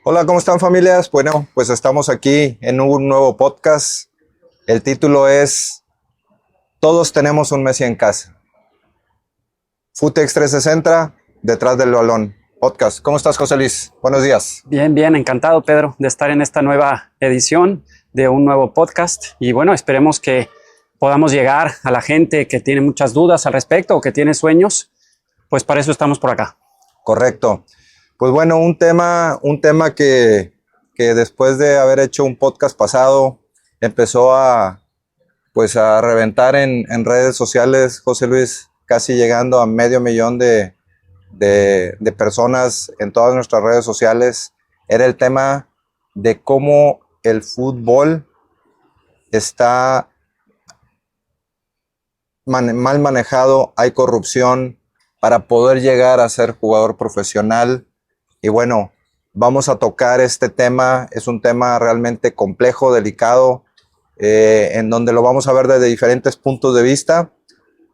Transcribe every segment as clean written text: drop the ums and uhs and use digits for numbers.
Hola, ¿cómo están familias? Bueno, pues estamos aquí en un nuevo podcast. El título es Todos tenemos un Messi en casa. Futex 360, detrás del balón. Podcast. ¿Cómo estás, José Luis? Buenos días. Bien, bien, encantado, Pedro, de estar en esta nueva edición de un nuevo podcast. Y bueno, esperemos que podamos llegar a la gente que tiene muchas dudas al respecto o que tiene sueños. Pues para eso estamos por acá. Correcto. Pues bueno, un tema que después de haber hecho un podcast pasado empezó a reventar en redes sociales, José Luis, casi llegando a 500,000 de personas en todas nuestras redes sociales. Era el tema de cómo el fútbol está mal manejado, hay corrupción para poder llegar a ser jugador profesional. Y bueno, vamos a tocar este tema. Es un tema realmente complejo, delicado, en donde lo vamos a ver desde diferentes puntos de vista.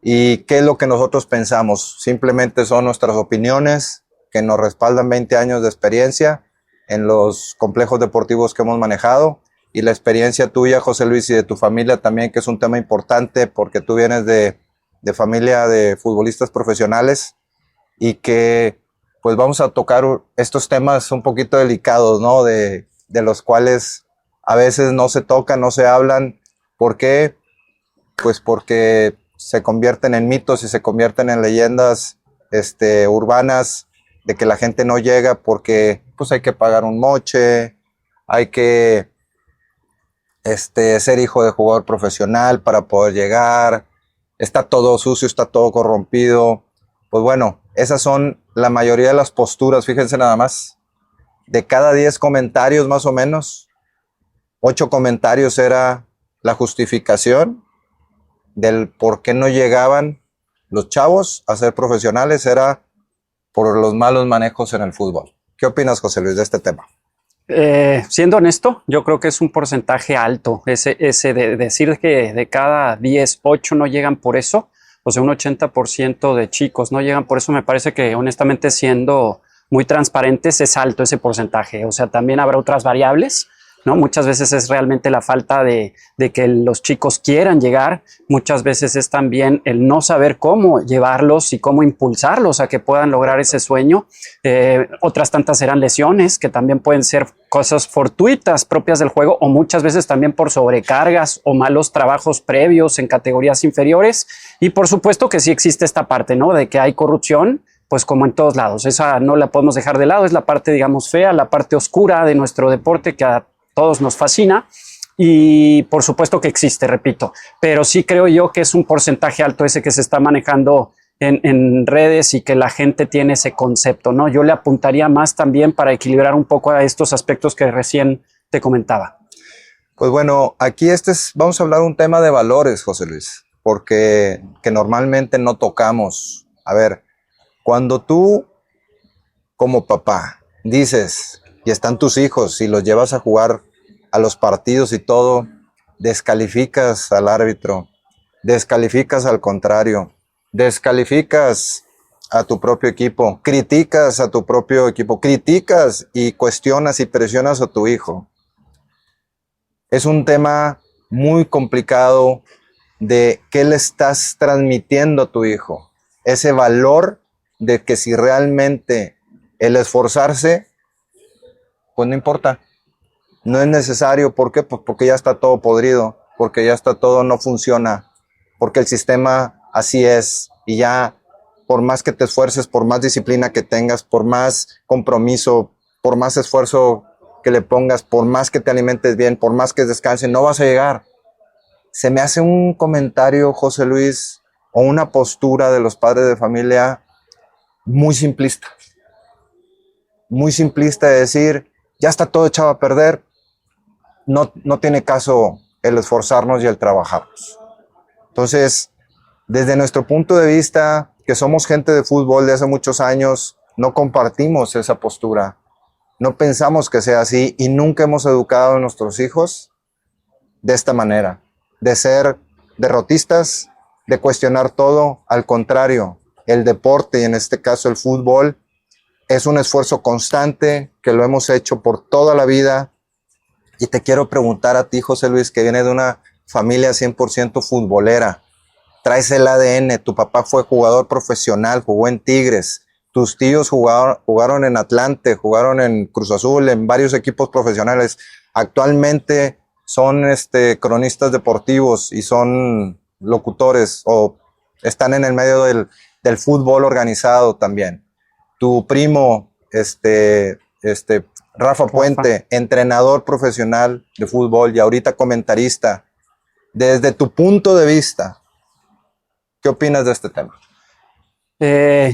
¿Y qué es lo que nosotros pensamos? Simplemente son nuestras opiniones que nos respaldan 20 años de experiencia en los complejos deportivos que hemos manejado, y la experiencia tuya, José Luis, y de tu familia también, que es un tema importante porque tú vienes de familia de futbolistas profesionales, y que pues vamos a tocar estos temas un poquito delicados, ¿no? De los cuales a veces no se tocan, no se hablan. ¿Por qué? Pues porque se convierten en mitos y se convierten en leyendas urbanas, de que la gente no llega porque pues hay que pagar un moche, hay que ser hijo de jugador profesional para poder llegar, está todo sucio, está todo corrompido. Pues bueno, esas son la mayoría de las posturas. Fíjense nada más, de cada 10 comentarios más o menos, 8 comentarios era la justificación del por qué no llegaban los chavos a ser profesionales, era por los malos manejos en el fútbol. ¿Qué opinas, José Luis, de este tema? Siendo honesto, yo creo que es un porcentaje alto ese de decir que de cada 10, 8 no llegan por eso. O sea, un 80% de chicos no llegan por eso. Me parece que, honestamente, siendo muy transparentes, es alto ese porcentaje. O sea, también habrá otras variables, ¿no? Muchas veces es realmente la falta de que los chicos quieran llegar. Muchas veces es también el no saber cómo llevarlos y cómo impulsarlos a que puedan lograr ese sueño. Otras tantas serán lesiones, que también pueden ser cosas fortuitas propias del juego, o muchas veces también por sobrecargas o malos trabajos previos en categorías inferiores. Y por supuesto que sí existe esta parte, ¿no? De que hay corrupción, pues como en todos lados. Esa no la podemos dejar de lado, es la parte, digamos, fea, la parte oscura de nuestro deporte que a todos nos fascina. Y por supuesto que existe, repito, pero sí creo yo que es un porcentaje alto ese que se está manejando en redes, y que la gente tiene ese concepto, ¿no? Yo le apuntaría más también para equilibrar un poco a estos aspectos que recién te comentaba. Pues bueno, aquí vamos a hablar un tema de valores, José Luis, porque que normalmente no tocamos. A ver, cuando tú como papá dices, y están tus hijos y los llevas a jugar a los partidos y todo, descalificas al árbitro, descalificas al contrario, descalificas a tu propio equipo, criticas a tu propio equipo, criticas y cuestionas y presionas a tu hijo. Es un tema muy complicado de qué le estás transmitiendo a tu hijo. Ese valor de que si realmente el esforzarse, pues no importa. No es necesario. ¿Por qué? Pues porque ya está todo podrido, porque ya está todo, no funciona, porque el sistema así es, y ya por más que te esfuerces, por más disciplina que tengas, por más compromiso, por más esfuerzo que le pongas, por más que te alimentes bien, por más que descanses, no vas a llegar. Se me hace un comentario, José Luis, o una postura de los padres de familia muy simplista de decir, ya está todo echado a perder, no tiene caso el esforzarnos y el trabajarnos. Entonces, desde nuestro punto de vista, que somos gente de fútbol de hace muchos años, no compartimos esa postura, no pensamos que sea así, y nunca hemos educado a nuestros hijos de esta manera, de ser derrotistas, de cuestionar todo. Al contrario, el deporte, y en este caso el fútbol, es un esfuerzo constante que lo hemos hecho por toda la vida. Y te quiero preguntar a ti, José Luis, que viene de una familia 100% futbolera. Traes el ADN, tu papá fue jugador profesional, jugó en Tigres, tus tíos jugaron en Atlante, jugaron en Cruz Azul, en varios equipos profesionales. Actualmente son cronistas deportivos y son locutores o están en el medio del fútbol organizado también. Tu primo, Rafa Puente, entrenador profesional de fútbol y ahorita comentarista. Desde tu punto de vista, ¿qué opinas de este tema?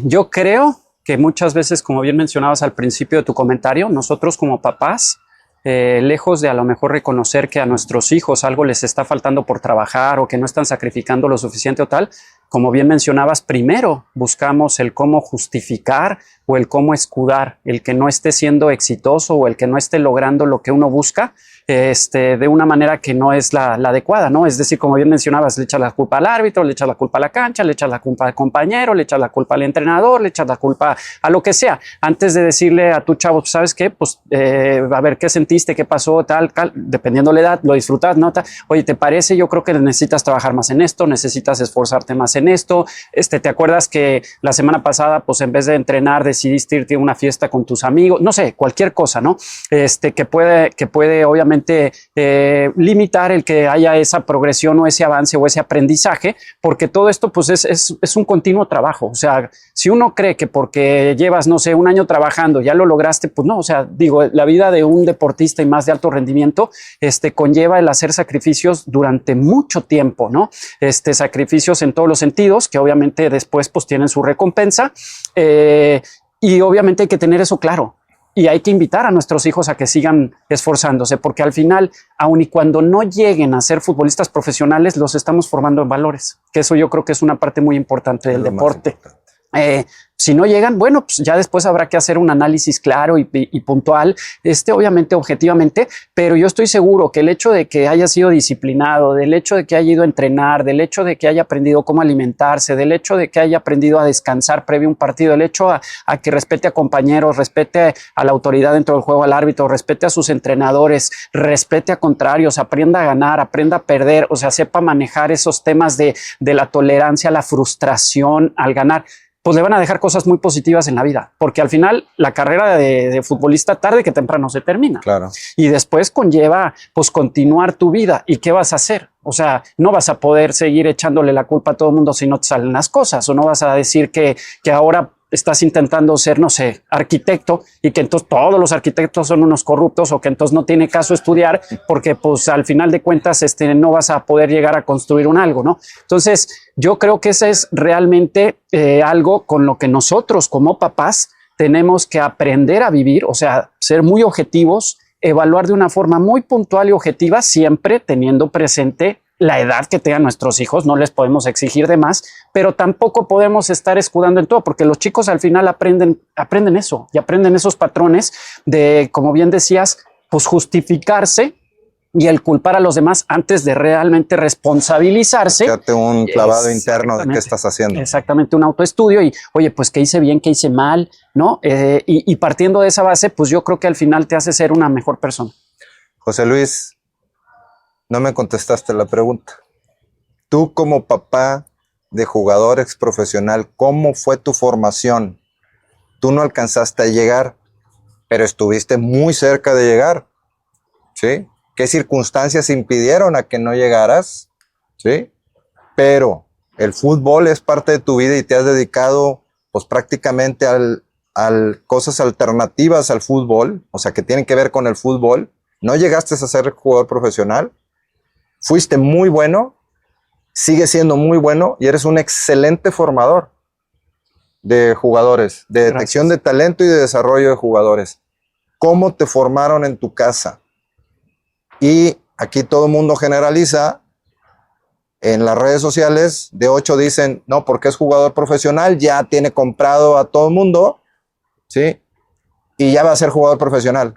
Yo creo que muchas veces, como bien mencionabas al principio de tu comentario, nosotros como papás, lejos de a lo mejor reconocer que a nuestros hijos algo les está faltando por trabajar o que no están sacrificando lo suficiente o tal, como bien mencionabas, primero buscamos el cómo justificar o el cómo escudar el que no esté siendo exitoso o el que no esté logrando lo que uno busca, de una manera que no es la adecuada, ¿no? Es decir, como bien mencionabas, le echas la culpa al árbitro, le echas la culpa a la cancha, le echas la culpa al compañero, le echas la culpa al entrenador, le echas la culpa a lo que sea. Antes de decirle a tu chavo, ¿sabes qué? Pues, a ver, ¿qué sentiste? ¿Qué pasó? Tal, dependiendo de la edad, lo disfrutas, ¿no? Oye, ¿te parece? Yo creo que necesitas trabajar más en esto, necesitas esforzarte más en esto. ¿Te acuerdas que la semana pasada, pues, en vez de entrenar, decidiste irte a una fiesta con tus amigos? No sé, cualquier cosa, ¿no? Que puede obviamente limitar el que haya esa progresión o ese avance o ese aprendizaje, porque todo esto pues es un continuo trabajo. O sea, si uno cree que porque llevas, no sé, un año trabajando ya lo lograste, pues no. O sea, digo, la vida de un deportista y más de alto rendimiento conlleva el hacer sacrificios durante mucho tiempo, ¿no? Sacrificios en todos los sentidos que obviamente después pues tienen su recompensa, y obviamente hay que tener eso claro. Y hay que invitar a nuestros hijos a que sigan esforzándose, porque al final, aun y cuando no lleguen a ser futbolistas profesionales, los estamos formando en valores, que eso yo creo que es una parte muy importante del deporte. Si no llegan, bueno, pues ya después habrá que hacer un análisis claro y puntual, obviamente objetivamente, pero yo estoy seguro que el hecho de que haya sido disciplinado, del hecho de que haya ido a entrenar, del hecho de que haya aprendido cómo alimentarse, del hecho de que haya aprendido a descansar previo a un partido, el hecho a que respete a compañeros, respete a la autoridad dentro del juego, al árbitro, respete a sus entrenadores, respete a contrarios, aprenda a ganar, aprenda a perder, o sea, sepa manejar esos temas de la tolerancia, la frustración al ganar, pues le van a dejar cosas muy positivas en la vida, porque al final la carrera de futbolista tarde que temprano se termina. Claro. Y después conlleva pues continuar tu vida. ¿Y qué vas a hacer? O sea, no vas a poder seguir echándole la culpa a todo el mundo si no te salen las cosas, o no vas a decir que ahora estás intentando ser, no sé, arquitecto y que entonces todos los arquitectos son unos corruptos, o que entonces no tiene caso estudiar porque pues al final de cuentas no vas a poder llegar a construir un algo, ¿no? Entonces yo creo que ese es realmente algo con lo que nosotros como papás tenemos que aprender a vivir, o sea, ser muy objetivos, evaluar de una forma muy puntual y objetiva, siempre teniendo presente la edad que tengan nuestros hijos. No les podemos exigir de más, pero tampoco podemos estar escudando en todo, porque los chicos al final aprenden eso y aprenden esos patrones de, como bien decías, pues justificarse y el culpar a los demás antes de realmente responsabilizarse. Date un clavado interno de qué estás haciendo. Exactamente, un autoestudio y, oye, pues qué hice bien, qué hice mal, ¿no? Y partiendo de esa base, pues yo creo que al final te hace ser una mejor persona. José Luis, no me contestaste la pregunta. Tú como papá de jugador ex profesional, ¿cómo fue tu formación? Tú no alcanzaste a llegar, pero estuviste muy cerca de llegar, ¿sí? ¿Qué circunstancias impidieron a que no llegaras? ¿Sí? Pero el fútbol es parte de tu vida y te has dedicado pues prácticamente al cosas alternativas al fútbol, o sea, que tienen que ver con el fútbol. No llegaste a ser jugador profesional, fuiste muy bueno, sigues siendo muy bueno y eres un excelente formador de jugadores, de detección de talento y de desarrollo de jugadores. ¿Cómo te formaron en tu casa? Y aquí todo el mundo generaliza. En las redes sociales, de 8 dicen, no, porque es jugador profesional, ya tiene comprado a todo el mundo, ¿sí? Y ya va a ser jugador profesional.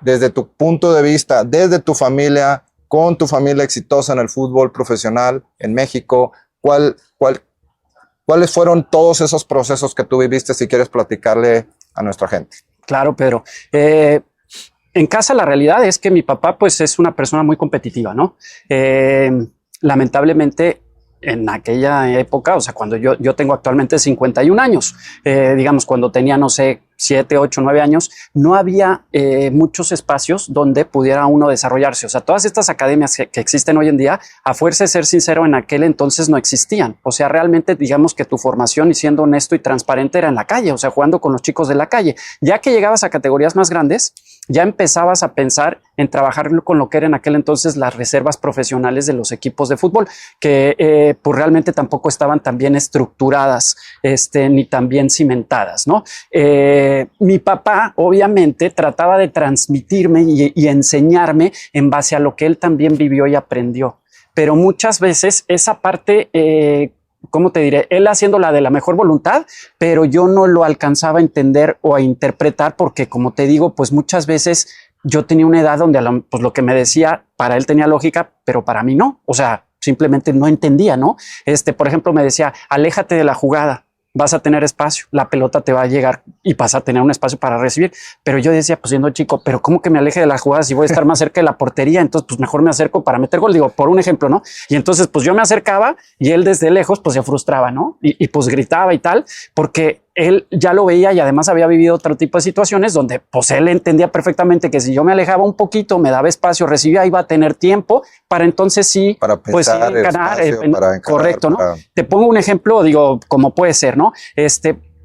Desde tu punto de vista, desde tu familia, con tu familia exitosa en el fútbol profesional en México, ¿cuáles fueron todos esos procesos que tú viviste? Si quieres platicarle a nuestra gente. Claro, Pedro. En casa la realidad es que mi papá pues es una persona muy competitiva, ¿no? Lamentablemente en aquella época, o sea, cuando yo tengo actualmente 51 años, digamos, cuando tenía, no sé, 7, 8, 9 años, no había muchos espacios donde pudiera uno desarrollarse. O sea, todas estas academias que existen hoy en día, a fuerza de ser sincero, en aquel entonces no existían. O sea, realmente digamos que tu formación, y siendo honesto y transparente, era en la calle, o sea, jugando con los chicos de la calle. Ya que llegabas a categorías más grandes, ya empezabas a pensar en trabajar con lo que eran en aquel entonces las reservas profesionales de los equipos de fútbol, que pues realmente tampoco estaban tan bien estructuradas, ni tan bien cimentadas, ¿no? Mi papá obviamente trataba de transmitirme y enseñarme en base a lo que él también vivió y aprendió, pero muchas veces esa parte, ¿cómo te diré? Él haciéndola de la mejor voluntad, pero yo no lo alcanzaba a entender o a interpretar porque, como te digo, pues muchas veces yo tenía una edad donde pues lo que me decía para él tenía lógica, pero para mí no. O sea, simplemente no entendía, ¿no? Por ejemplo, me decía, aléjate de la jugada, vas a tener espacio, la pelota te va a llegar y vas a tener un espacio para recibir. Pero yo decía, pues siendo chico, pero ¿cómo que me aleje de la jugada si voy a estar más cerca de la portería? Entonces, pues mejor me acerco para meter gol, digo, por un ejemplo, ¿no? Y entonces, pues yo me acercaba y él desde lejos, pues se frustraba, ¿no? Y pues gritaba y tal, porque él ya lo veía y además había vivido otro tipo de situaciones donde pues él entendía perfectamente que si yo me alejaba un poquito, me daba espacio, recibía, iba a tener tiempo para entonces sí, para pues sí, ganar, para correcto, ¿no? Te pongo un ejemplo, digo, como puede ser, ¿no?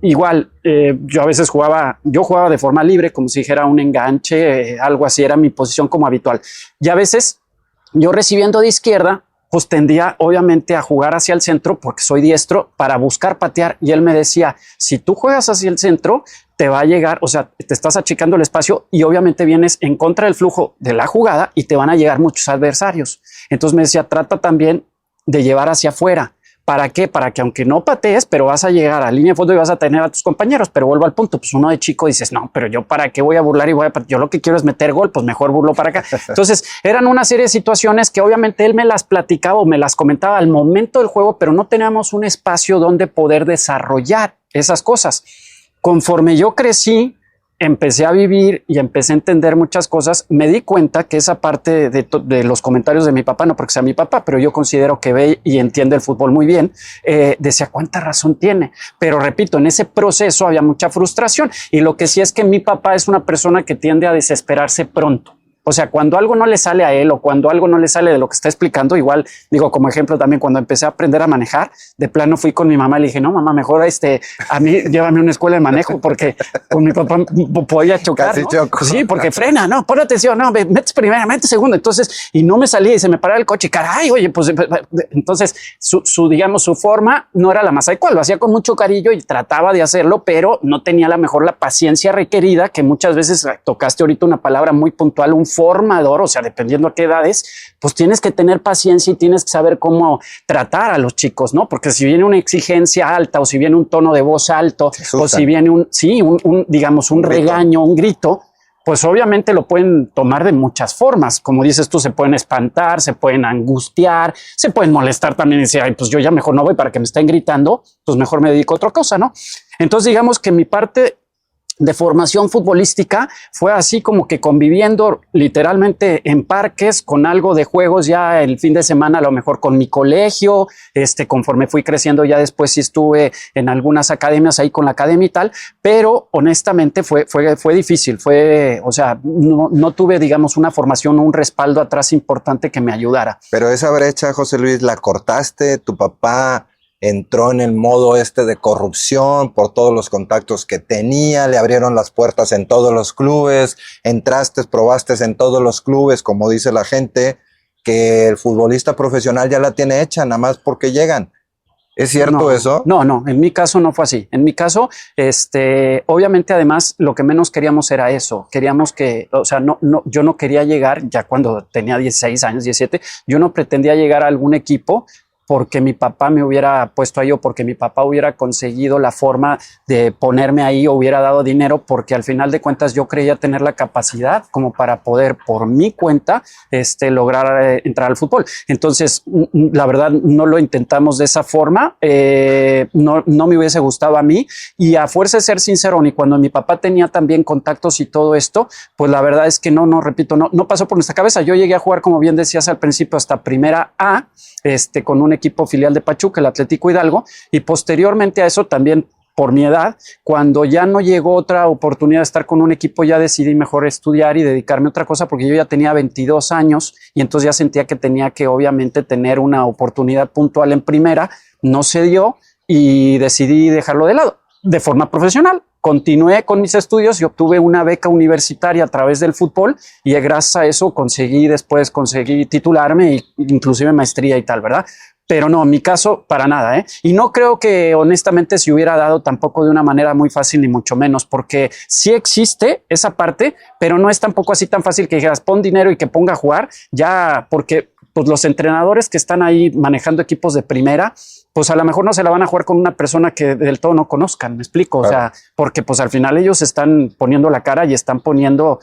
Igual, yo a veces jugaba de forma libre, como si dijera un enganche, algo así, era mi posición como habitual. Y a veces yo recibiendo de izquierda, pues tendía obviamente a jugar hacia el centro porque soy diestro para buscar patear. Y él me decía, si tú juegas hacia el centro, te va a llegar, o sea, te estás achicando el espacio y obviamente vienes en contra del flujo de la jugada y te van a llegar muchos adversarios. Entonces me decía, trata también de llevar hacia afuera. ¿Para qué? Para que aunque no patees, pero vas a llegar a línea de fondo y vas a tener a tus compañeros. Pero vuelvo al punto, pues uno de chico dices, no, pero yo para qué voy a burlar y yo lo que quiero es meter gol, pues mejor burlo para acá. Entonces eran una serie de situaciones que obviamente él me las platicaba o me las comentaba al momento del juego, pero no teníamos un espacio donde poder desarrollar esas cosas. Conforme yo crecí, empecé a vivir y empecé a entender muchas cosas, me di cuenta que esa parte de los comentarios de mi papá, no porque sea mi papá, pero yo considero que ve y entiende el fútbol muy bien, decía cuánta razón tiene. Pero repito, en ese proceso había mucha frustración y lo que sí es que mi papá es una persona que tiende a desesperarse pronto. O sea, cuando algo no le sale a él o cuando algo no le sale de lo que está explicando, igual digo como ejemplo también cuando empecé a aprender a manejar, de plano fui con mi mamá y le dije, no mamá, mejor a mí llévame a una escuela de manejo porque con mi papá podía chocar, ¿no? Sí, porque frena, no, pon atención, no, metes primera, metes segunda, entonces, y no me salía y se me paraba el coche, caray, oye, pues entonces digamos, su forma no era la más adecuada, lo hacía con mucho cariño y trataba de hacerlo, pero no tenía la paciencia requerida, que muchas veces tocaste ahorita una palabra muy puntual, un formador, o sea, dependiendo a qué edades, pues tienes que tener paciencia y tienes que saber cómo tratar a los chicos, ¿no? Porque si viene una exigencia alta o si viene un tono de voz alto o si viene digamos, un regaño, un grito, pues obviamente lo pueden tomar de muchas formas. Como dices tú, se pueden espantar, se pueden angustiar, se pueden molestar también y decir, ay, pues yo ya mejor no voy para que me estén gritando, pues mejor me dedico a otra cosa, ¿no? Entonces digamos que mi parte de formación futbolística fue así como que conviviendo literalmente en parques con algo de juegos ya el fin de semana, a lo mejor con mi colegio, conforme fui creciendo ya después sí estuve en algunas academias ahí con la academia y tal, pero honestamente fue difícil, o sea, no tuve digamos una formación o un respaldo atrás importante que me ayudara. Pero esa brecha, José Luis, la cortaste, tu papá entró en el modo de corrupción por todos los contactos que tenía, le abrieron las puertas en todos los clubes, entraste, probaste en todos los clubes, como dice la gente, que el futbolista profesional ya la tiene hecha, nada más porque llegan. ¿Es cierto eso? No, en mi caso no fue así. En mi caso, obviamente además lo que menos queríamos era eso. Queríamos que, o sea, yo no quería llegar, ya cuando tenía 16 años, 17, yo no pretendía llegar a algún equipo porque mi papá me hubiera puesto ahí o porque mi papá hubiera conseguido la forma de ponerme ahí o hubiera dado dinero, porque al final de cuentas yo creía tener la capacidad como para poder por mi cuenta lograr entrar al fútbol. Entonces, la verdad, no lo intentamos de esa forma, no me hubiese gustado a mí, y a fuerza de ser sincero, ni cuando mi papá tenía también contactos y todo esto, pues la verdad es que repito, no pasó por nuestra cabeza. Yo llegué a jugar, como bien decías al principio, hasta primera A, con un equipo filial de Pachuca, el Atlético Hidalgo, y posteriormente a eso también, por mi edad, cuando ya no llegó otra oportunidad de estar con un equipo, ya decidí mejor estudiar y dedicarme a otra cosa, porque yo ya tenía 22 años y entonces ya sentía que tenía que obviamente tener una oportunidad puntual en primera. No se dio y decidí dejarlo de lado de forma profesional. Continué con mis estudios y obtuve una beca universitaria a través del fútbol, y gracias a eso conseguí titularme e inclusive maestría y tal, ¿verdad? Pero no, en mi caso, para nada, ¿eh? Y no creo que honestamente se hubiera dado tampoco de una manera muy fácil, ni mucho menos, porque sí existe esa parte, pero no es tampoco así tan fácil que dijeras, pon dinero y que ponga a jugar, ya, porque pues los entrenadores que están ahí manejando equipos de primera, pues a lo mejor no se la van a jugar con una persona que del todo no conozcan, ¿me explico? Claro. O sea, porque pues al final ellos están poniendo la cara y están poniendo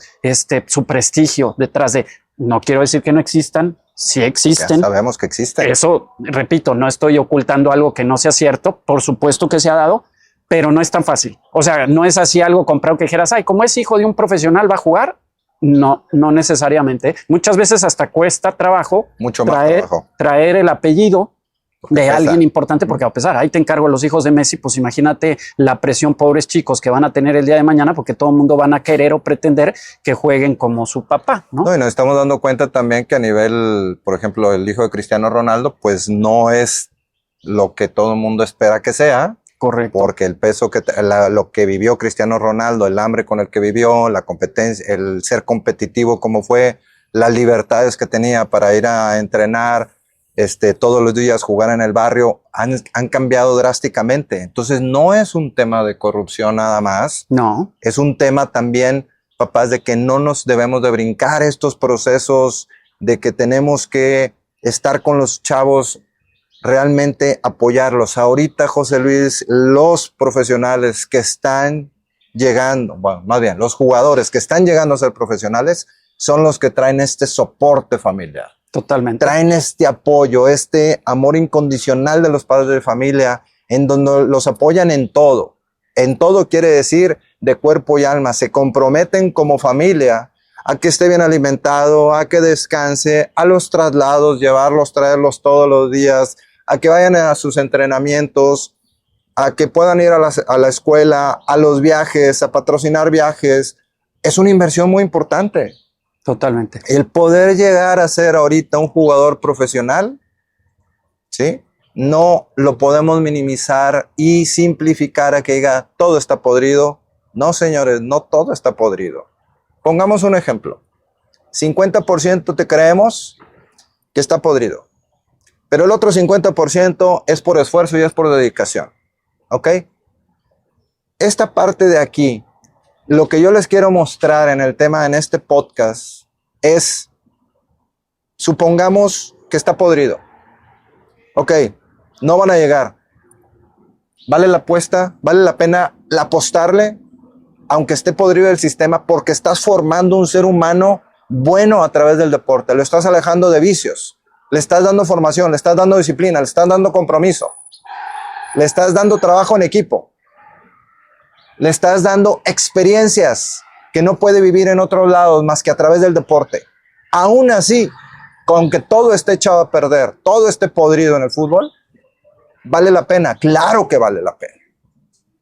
su prestigio detrás de, no quiero decir que no existan, sí existen. Ya sabemos que existen. Eso, repito, no estoy ocultando algo que no sea cierto, por supuesto que se ha dado, pero no es tan fácil. O sea, no es así algo comprado que dijeras, ay, como es hijo de un profesional, va a jugar. No necesariamente. Muchas veces hasta cuesta trabajo, mucho más trabajo, traer el apellido de alguien importante, porque a pesar, ahí te encargo a los hijos de Messi, pues imagínate la presión, pobres chicos que van a tener el día de mañana, porque todo el mundo van a querer o pretender que jueguen como su papá, ¿no? Y nos estamos dando cuenta también que a nivel, por ejemplo, el hijo de Cristiano Ronaldo, pues no es lo que todo el mundo espera que sea. Correcto. Porque el peso lo que vivió Cristiano Ronaldo, el hambre con el que vivió, la competencia, el ser competitivo como fue, las libertades que tenía para ir a entrenar, todos los días jugar en el barrio, han cambiado drásticamente. Entonces no es un tema de corrupción nada más. No. Es un tema también, papás, de que no nos debemos de brincar estos procesos, de que tenemos que estar con los chavos, realmente apoyarlos. Ahorita, José Luis, los profesionales que están llegando, bueno, más bien, los jugadores que están llegando a ser profesionales son los que traen este soporte familiar. Totalmente. Traen este apoyo, este amor incondicional de los padres de familia, en donde los apoyan en todo. En todo quiere decir de cuerpo y alma. Se comprometen como familia a que esté bien alimentado, a que descanse, a los traslados, llevarlos, traerlos todos los días, a que vayan a sus entrenamientos, a que puedan ir a la escuela, a los viajes, a patrocinar viajes. Es una inversión muy importante. Totalmente. El poder llegar a ser ahorita un jugador profesional, ¿sí? No lo podemos minimizar y simplificar a que diga todo está podrido. No, señores, no todo está podrido. Pongamos un ejemplo. 50% te creemos que está podrido, pero el otro 50% es por esfuerzo y es por dedicación. ¿Ok? Esta parte de aquí, lo que yo les quiero mostrar en el tema, en este podcast, es, supongamos que está podrido. Ok, no van a llegar. ¿Vale la apuesta? ¿Vale la pena apostarle? Aunque esté podrido el sistema, porque estás formando un ser humano bueno a través del deporte. Lo estás alejando de vicios. Le estás dando formación, le estás dando disciplina, le estás dando compromiso. Le estás dando trabajo en equipo. Le estás dando experiencias que no puede vivir en otros lados más que a través del deporte. Aún así, con que todo esté echado a perder, todo esté podrido en el fútbol, ¿vale la pena? Claro que vale la pena.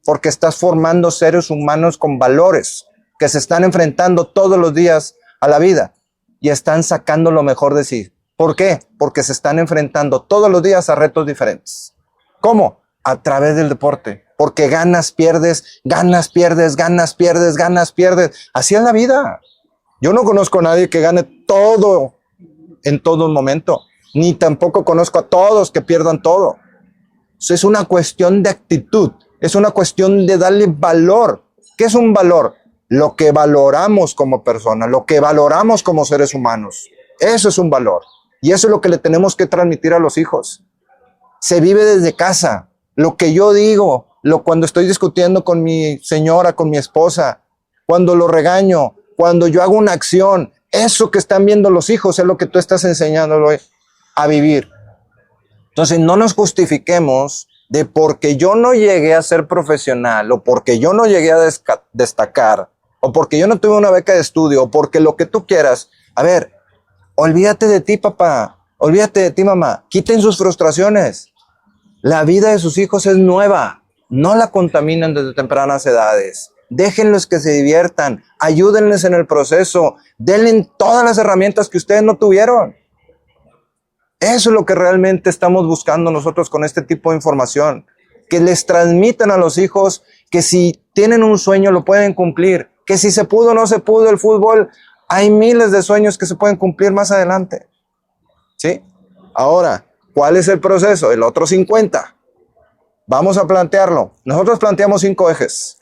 Porque estás formando seres humanos con valores que se están enfrentando todos los días a la vida y están sacando lo mejor de sí. ¿Por qué? Porque se están enfrentando todos los días a retos diferentes. ¿Cómo? A través del deporte. Porque ganas, pierdes, ganas, pierdes, ganas, pierdes, ganas, pierdes. Así es la vida. Yo no conozco a nadie que gane todo en todo momento. Ni tampoco conozco a todos que pierdan todo. Eso es una cuestión de actitud. Es una cuestión de darle valor. ¿Qué es un valor? Lo que valoramos como personas, lo que valoramos como seres humanos. Eso es un valor. Y eso es lo que le tenemos que transmitir a los hijos. se vive desde casa. Lo que yo digo, cuando estoy discutiendo con mi señora, con mi esposa, cuando lo regaño, cuando yo hago una acción, eso que están viendo los hijos es lo que tú estás enseñándolo a vivir. Entonces no nos justifiquemos de porque yo no llegué a ser profesional o porque yo no llegué a destacar o porque yo no tuve una beca de estudio o porque lo que tú quieras. A ver, olvídate de ti, papá, olvídate de ti, mamá, quiten sus frustraciones. La vida de sus hijos es nueva, no la contaminan desde tempranas edades. Déjenlos que se diviertan, ayúdenles en el proceso, denle todas las herramientas que ustedes no tuvieron. Eso es lo que realmente estamos buscando nosotros con este tipo de información, que les transmitan a los hijos que si tienen un sueño lo pueden cumplir, que si se pudo o no se pudo el fútbol, hay miles de sueños que se pueden cumplir más adelante. ¿Sí? Ahora, ¿cuál es el proceso? El otro 50. Vamos a plantearlo. Nosotros planteamos 5 ejes.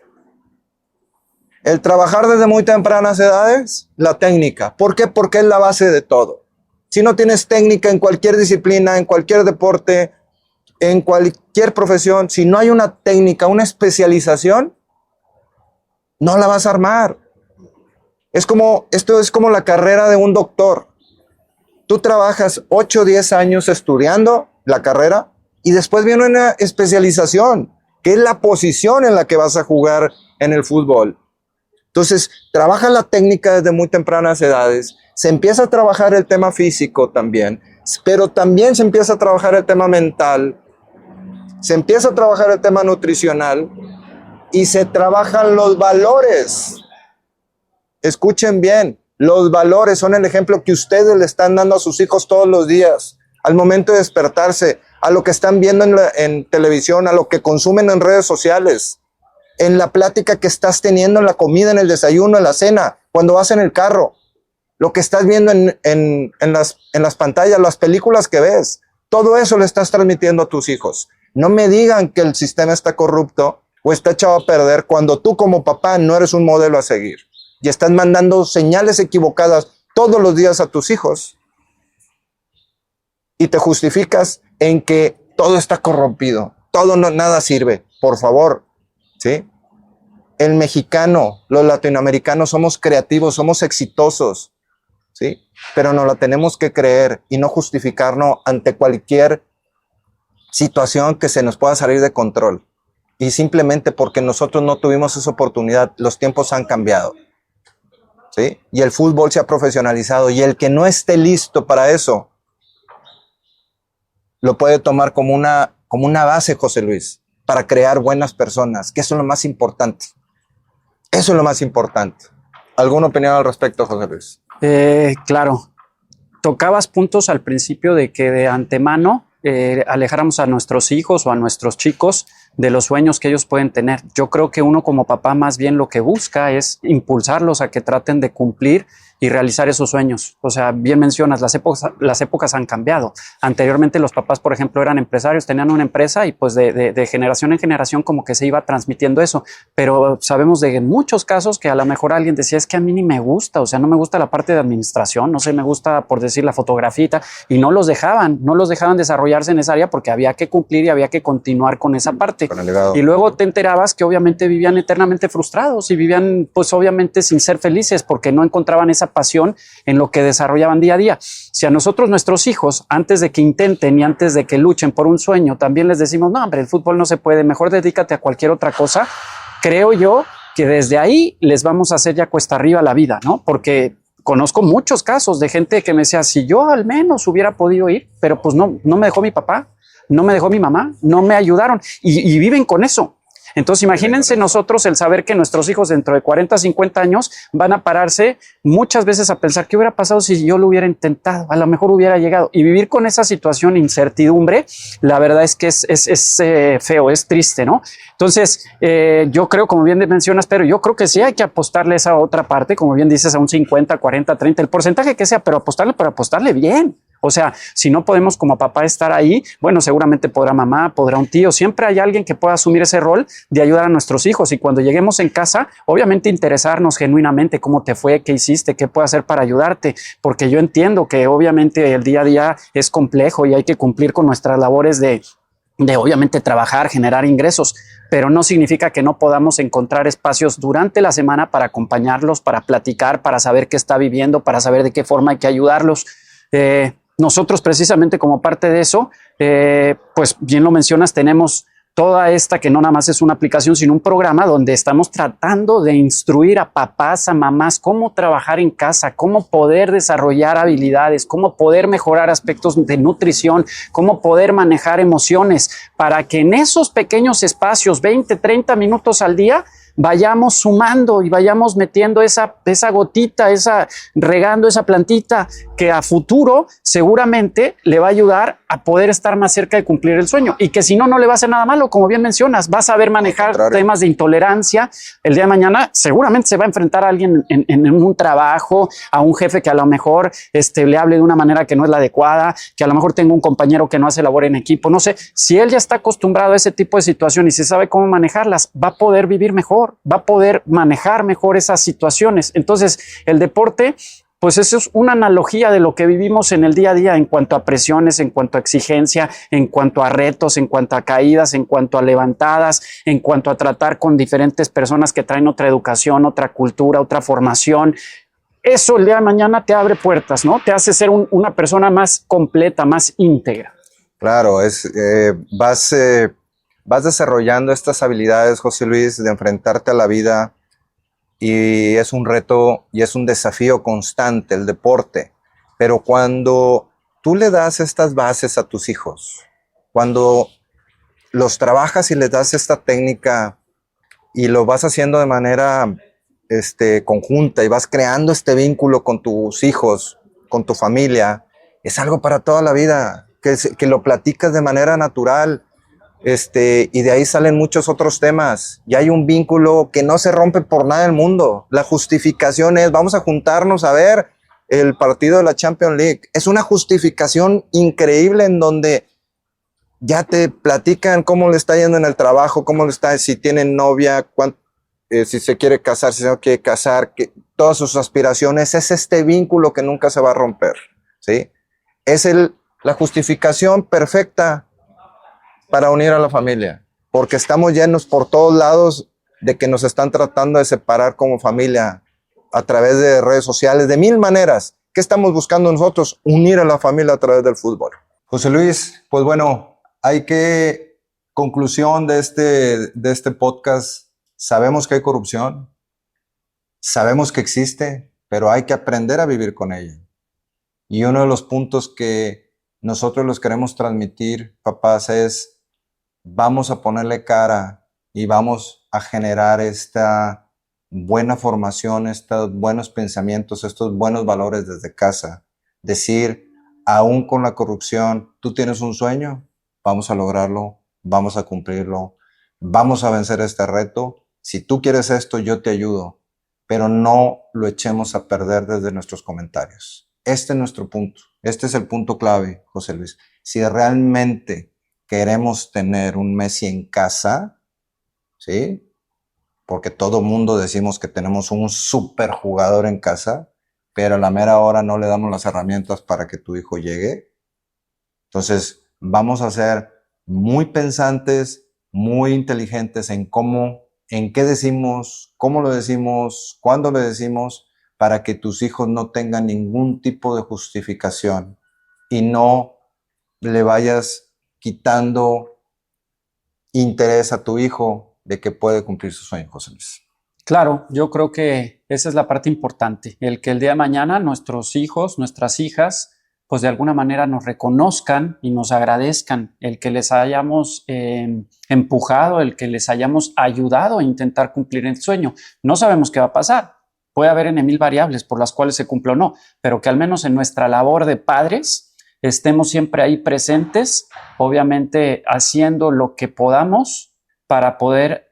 El trabajar desde muy tempranas edades, la técnica. ¿Por qué? Porque es la base de todo. Si no tienes técnica en cualquier disciplina, en cualquier deporte, en cualquier profesión, si no hay una técnica, una especialización, no la vas a armar. Esto es como la carrera de un doctor. Tú trabajas 8 o 10 años estudiando la carrera y después viene una especialización, que es la posición en la que vas a jugar en el fútbol. Entonces, trabaja la técnica desde muy tempranas edades, se empieza a trabajar el tema físico también, pero también se empieza a trabajar el tema mental, se empieza a trabajar el tema nutricional y se trabajan los valores. Escuchen bien, los valores son el ejemplo que ustedes le están dando a sus hijos todos los días, al momento de despertarse, a lo que están viendo en televisión, a lo que consumen en redes sociales, en la plática que estás teniendo, en la comida, en el desayuno, en la cena, cuando vas en el carro, lo que estás viendo en las pantallas, las películas que ves, todo eso le estás transmitiendo a tus hijos. No me digan que el sistema está corrupto o está echado a perder cuando tú como papá no eres un modelo a seguir y estás mandando señales equivocadas todos los días a tus hijos y te justificas en que todo está corrompido, nada sirve. Por favor, ¿sí? El mexicano, los latinoamericanos somos creativos, somos exitosos, ¿sí? Pero nos la tenemos que creer y no justificarnos ante cualquier situación que se nos pueda salir de control. Y simplemente porque nosotros no tuvimos esa oportunidad, los tiempos han cambiado, ¿sí? Y el fútbol se ha profesionalizado y el que no esté listo para eso, lo puede tomar como una base, José Luis, para crear buenas personas, que eso es lo más importante. Eso es lo más importante. ¿Alguna opinión al respecto, José Luis? Claro. Tocabas puntos al principio de que de antemano alejáramos a nuestros hijos o a nuestros chicos de los sueños que ellos pueden tener. Yo creo que uno como papá más bien lo que busca es impulsarlos a que traten de cumplir y realizar esos sueños. O sea, bien mencionas, las épocas han cambiado. Anteriormente los papás, por ejemplo, eran empresarios, tenían una empresa y pues de generación en generación como que se iba transmitiendo eso. Pero sabemos de muchos casos que a lo mejor alguien decía, es que a mí ni me gusta, o sea, no me gusta la parte de administración, no sé, me gusta, por decir, la fotografía y no los dejaban desarrollarse en esa área porque había que cumplir y había que continuar con esa parte. Con el legado. Y luego te enterabas que obviamente vivían eternamente frustrados y vivían pues obviamente sin ser felices porque no encontraban esa pasión en lo que desarrollaban día a día. Si a nosotros, nuestros hijos, antes de que intenten y antes de que luchen por un sueño, también les decimos, no, hombre, el fútbol no se puede, mejor dedícate a cualquier otra cosa, creo yo que desde ahí les vamos a hacer ya cuesta arriba la vida, ¿no? Porque conozco muchos casos de gente que me decía, si yo al menos hubiera podido ir, pero pues no me dejó mi papá, no me dejó mi mamá, no me ayudaron y viven con eso. Entonces imagínense nosotros el saber que nuestros hijos dentro de 40, 50 años van a pararse muchas veces a pensar qué hubiera pasado si yo lo hubiera intentado, a lo mejor hubiera llegado, y vivir con esa situación, incertidumbre, la verdad es que es feo, es triste, ¿no? Entonces yo creo, como bien mencionas, pero yo creo que sí hay que apostarle a esa otra parte, como bien dices, a un 50, 40, 30, el porcentaje que sea, pero apostarle bien. O sea, si no podemos como papá estar ahí, bueno, seguramente podrá mamá, podrá un tío, siempre hay alguien que pueda asumir ese rol de ayudar a nuestros hijos. Y cuando lleguemos en casa, obviamente interesarnos genuinamente cómo te fue, qué hiciste, qué puedo hacer para ayudarte, porque yo entiendo que obviamente el día a día es complejo y hay que cumplir con nuestras labores de de obviamente trabajar, generar ingresos, pero no significa que no podamos encontrar espacios durante la semana para acompañarlos, para platicar, para saber qué está viviendo, para saber de qué forma hay que ayudarlos. Nosotros precisamente como parte de eso, pues bien lo mencionas, tenemos toda esta que no nada más es una aplicación, sino un programa donde estamos tratando de instruir a papás, a mamás, cómo trabajar en casa, cómo poder desarrollar habilidades, cómo poder mejorar aspectos de nutrición, cómo poder manejar emociones, para que en esos pequeños espacios, 20, 30 minutos al día, vayamos sumando y vayamos metiendo esa gotita, regando esa plantita que a futuro seguramente le va a ayudar a poder estar más cerca de cumplir el sueño, y que si no, no le va a hacer nada malo, como bien mencionas, va a saber manejar temas de intolerancia. El día de mañana seguramente se va a enfrentar a alguien en un trabajo, a un jefe que a lo mejor le hable de una manera que no es la adecuada, que a lo mejor tenga un compañero que no hace labor en equipo, no sé, si él ya está acostumbrado a ese tipo de situaciones y se sabe cómo manejarlas, va a poder vivir mejor, va a poder manejar mejor esas situaciones. Entonces, el deporte, pues eso es una analogía de lo que vivimos en el día a día en cuanto a presiones, en cuanto a exigencia, en cuanto a retos, en cuanto a caídas, en cuanto a levantadas, en cuanto a tratar con diferentes personas que traen otra educación, otra cultura, otra formación. Eso el día de mañana te abre puertas, ¿no? Te hace ser una persona más completa, más íntegra. Claro, vas desarrollando estas habilidades, José Luis, de enfrentarte a la vida, y es un reto y es un desafío constante el deporte. Pero cuando tú le das estas bases a tus hijos, cuando los trabajas y les das esta técnica y lo vas haciendo de manera conjunta y vas creando este vínculo con tus hijos, con tu familia, es algo para toda la vida, que lo platicas de manera natural. Y de ahí salen muchos otros temas. Y hay un vínculo que no se rompe por nada del mundo. La justificación es, vamos a juntarnos a ver el partido de la Champions League. Es una justificación increíble en donde ya te platican cómo le está yendo en el trabajo, cómo le está, si tienen novia, si se quiere casar, si no quiere casar, todas sus aspiraciones. Es este vínculo que nunca se va a romper, ¿sí? Es la justificación perfecta para unir a la familia, porque estamos llenos por todos lados de que nos están tratando de separar como familia a través de redes sociales, de mil maneras. ¿Qué estamos buscando nosotros? Unir a la familia a través del fútbol. José Luis, pues bueno, conclusión de este podcast, sabemos que hay corrupción, sabemos que existe, pero hay que aprender a vivir con ella. Y uno de los puntos que nosotros les queremos transmitir, papás, es: vamos a ponerle cara y vamos a generar esta buena formación, estos buenos pensamientos, estos buenos valores desde casa. Decir, aún con la corrupción, tú tienes un sueño, vamos a lograrlo, vamos a cumplirlo, vamos a vencer este reto. Si tú quieres esto, yo te ayudo, pero no lo echemos a perder desde nuestros comentarios. Este es nuestro punto, este es el punto clave, José Luis. Si realmente queremos tener un Messi en casa, ¿sí? Porque todo mundo decimos que tenemos un superjugador en casa, pero a la mera hora no le damos las herramientas para que tu hijo llegue. Entonces, vamos a ser muy pensantes, muy inteligentes en qué decimos, cómo lo decimos, cuándo lo decimos, para que tus hijos no tengan ningún tipo de justificación y no le vayas quitando interés a tu hijo de que puede cumplir su sueño, José Luis. Claro, yo creo que esa es la parte importante, el que el día de mañana nuestros hijos, nuestras hijas, pues de alguna manera nos reconozcan y nos agradezcan el que les hayamos empujado, el que les hayamos ayudado a intentar cumplir el sueño. No sabemos qué va a pasar, puede haber en mil variables por las cuales se cumple o no, pero que al menos en nuestra labor de padres estemos siempre ahí presentes, obviamente haciendo lo que podamos para poder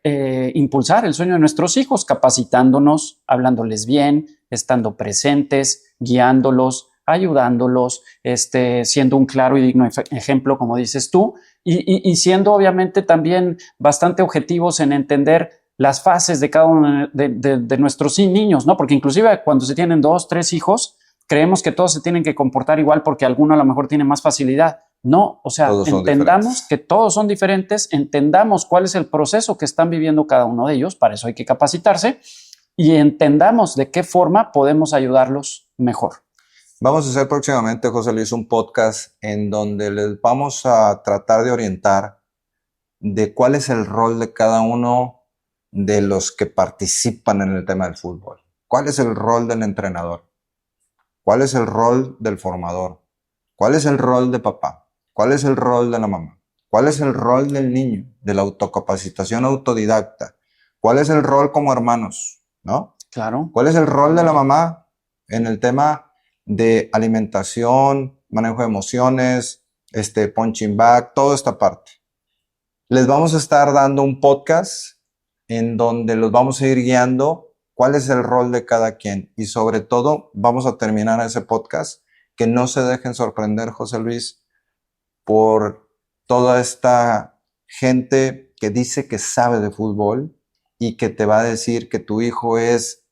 impulsar el sueño de nuestros hijos, capacitándonos, hablándoles bien, estando presentes, guiándolos, ayudándolos, siendo un claro y digno ejemplo, como dices tú, y siendo obviamente también bastante objetivos en entender las fases de cada uno de nuestros niños, ¿no? Porque inclusive cuando se tienen 2, 3 hijos, creemos que todos se tienen que comportar igual porque alguno a lo mejor tiene más facilidad. No, o sea, Todos son entendamos diferentes. que todos son diferentes, entendamos cuál es el proceso que están viviendo cada uno de ellos, para eso hay que capacitarse, y entendamos de qué forma podemos ayudarlos mejor. Vamos a hacer próximamente, José Luis, un podcast en donde les vamos a tratar de orientar de cuál es el rol de cada uno de los que participan en el tema del fútbol. ¿Cuál es el rol del entrenador? ¿Cuál es el rol del formador? ¿Cuál es el rol de papá? ¿Cuál es el rol de la mamá? ¿Cuál es el rol del niño? De la autocapacitación autodidacta. ¿Cuál es el rol como hermanos? ¿No? Claro. ¿Cuál es el rol de la mamá en el tema de alimentación, manejo de emociones, punching bag, toda esta parte? Les vamos a estar dando un podcast en donde los vamos a ir guiando cuál es el rol de cada quien y sobre todo vamos a terminar ese podcast que no se dejen sorprender, José Luis, por toda esta gente que dice que sabe de fútbol y que te va a decir que tu hijo es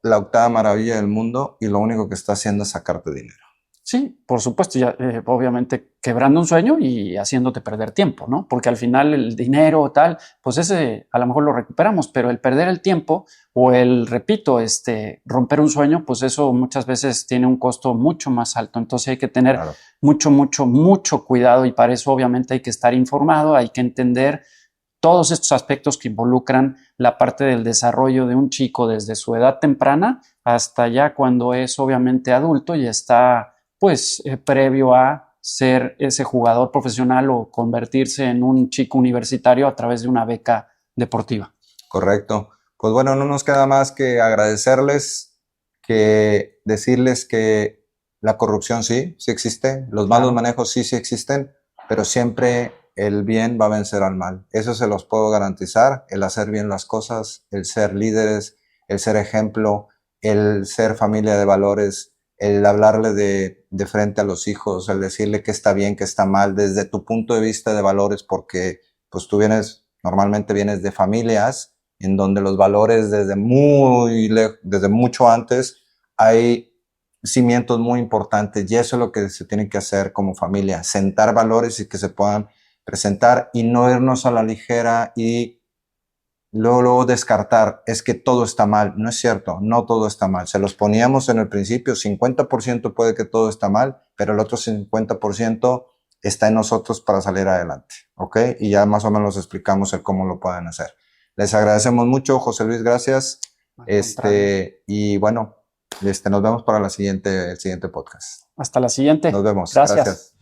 la octava maravilla del mundo y lo único que está haciendo es sacarte dinero. Sí, por supuesto, ya, obviamente quebrando un sueño y haciéndote perder tiempo, ¿no? Porque al final el dinero tal, pues ese a lo mejor lo recuperamos, pero el perder el tiempo o el, repito, romper un sueño, pues eso muchas veces tiene un costo mucho más alto. Entonces hay que tener Claro. mucho cuidado y para eso obviamente hay que estar informado, hay que entender todos estos aspectos que involucran la parte del desarrollo de un chico desde su edad temprana hasta ya cuando es obviamente adulto y está pues previo a ser ese jugador profesional o convertirse en un chico universitario a través de una beca deportiva. Correcto. Pues bueno, no nos queda más que agradecerles, que decirles que la corrupción sí existe, los malos manejos sí existen, pero siempre el bien va a vencer al mal. Eso se los puedo garantizar, el hacer bien las cosas, el ser líderes, el ser ejemplo, el ser familia de valores, el hablarle de frente a los hijos, el decirle que está bien, que está mal, desde tu punto de vista de valores, porque pues tú normalmente vienes de familias en donde los valores desde mucho antes hay cimientos muy importantes y eso es lo que se tiene que hacer como familia, sentar valores y que se puedan presentar y no irnos a la ligera y luego descartar, es que todo está mal. No es cierto, no todo está mal. Se los poníamos en el principio, 50% puede que todo está mal, pero el otro 50% está en nosotros para salir adelante, ¿ok? Y ya más o menos explicamos el cómo lo pueden hacer. Les agradecemos mucho, José Luis, gracias. Y bueno, nos vemos para el siguiente podcast. Hasta la siguiente. Nos vemos. Gracias. Gracias.